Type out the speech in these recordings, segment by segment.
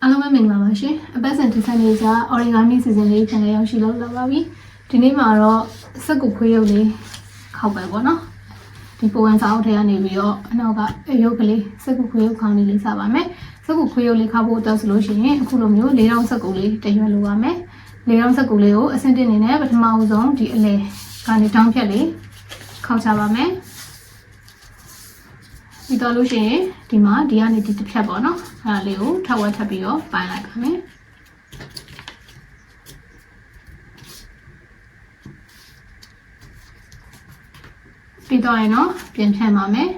အားလုံးပဲမင်္ဂလာပါရှင်အပတ်စဉ်ဒီဇိုင်းလေးက origami season လေးပြန်လည်ရောက်ရှိလောက်လာပါပြီဒီနေ့မှာတော့စက်ကူခွေးရုပ်လေးခောက်ပဲပေါ့နော်ဒီပုံစံစာအုပ်ထဲကနေပြီးတော့အနောက်ကရုပ်ကလေးစက်ကူခွေးရုပ်ခေါင်းလေးလေးစပါမယ်စက်ကူခွေးရုပ်လေးခောက်ဖို့အတွက်ဆိုလို့ရှိရင်အခုလိုမျိုး၄တောင်စက်ကူလေးတရွက်လိုပါမယ်၄တောင်စက်ကူလေးကိုအဆင့်1အနေနဲ့ပထမဦးဆုံးဒီအလဲကနေတောင်းဖြတ်လေးခောက်ချပါမယ်ပြီးတော့လို့ရှိရင်ဒီမှာဒီကနေဒီတစ်ဖြတ်ပေါ့နော်အဲ့ဒါလေးကိုထပ်ဝက်ထပ်ပြီးတော့ပိုင်းလိုက်ပါမယ်ပြီးတော့ရင်တော့ပြန်ဖြတ်ပါမယ်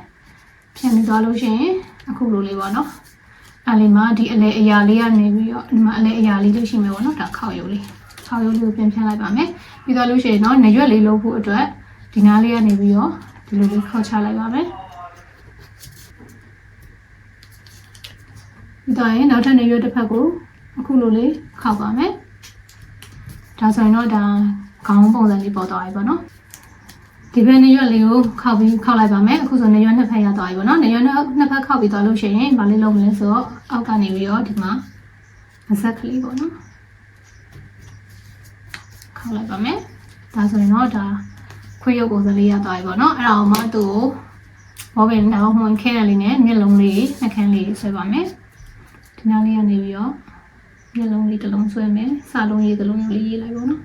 ဖြတ်ပြီးသွားလို့ရှိရင်အခုလိုလေးပေါ့နော်အဲ့လေးမှာဒီအလဲအရာလေးကနေပြီးတော့ဒီမှာအလဲအရာလေးရှိမယ်ပေါ့နော်ဒါခောက်ရုပ်လေးကိုပြန်ဖြတ်လိုက်ပါမယ်ပြီးတော့လို့ရှိရင်တော့နရွက်လေးလုပ်ဖို့အတွက်ဒီနားလေးကနေပြီးတော့ဒီလိုလေးခောက်ချလိုက်ပါမယ်ဒါရင်နောက်ထပ်နေရွက်တစ်ဖက်ကိုအခုလိုလေးခောက်ပါမယ်ဒါဆိုရင်တော့ဒါခေါင်းပုံစံလေးပေါ်သွားပြီပေါ့နော်ဒီဘက်နေရွက်လေးကိုခောက်ပြီးခောက်လိုက်ပါမယ်အခုဆိုနေရွက်နှစ်ဖက်ရသွားပြီပေါ့နော်နေရွက်နှစ်ဖက်ခောက်ပြီးသွားလို့ရှိရင်မလေးလုံးမလဲဆိုတော့အောက်ကနေပြီးတော့ဒီမှာအဆက်ကလေးပေါ့နော်ခောက်လိုက်ပါမယ်ဒါဆိုရင်တော့ဒါခွေးရုပ်ပုံစံလေးရသွားပြီပေါ့နော်အဲ့ဒါအောင်မှသူ့ကိုဘောပင်နောက်မှန်ခဲရလေးနဲ့မျက်လုံးလေးနှာခမ်းလေးဆွဲပါမယ်ဒီနားလေးကနေပြီးတော့မျက်လုံးလေးတစ်လုံးဆွဲမယ်စာလုံးရေးတစ်လုံးလေးရေးလိုက်ပါတော့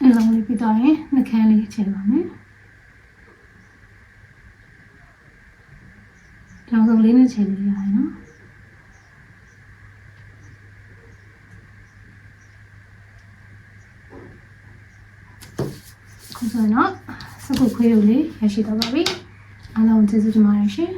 အဲ့လုံးလေးပြီးတော့ရင်နှာခမ်းလေးချဲပါမယ်ကြောင်စုံလေးနဲ့ချဲလို့ရတယ်နော်ဆိုတော့စကုတ်ခွေးရုပ်လေးရရှိတော့ပါပြီအားလုံးကျေးဇူးတင်ပါတယ်ရှင်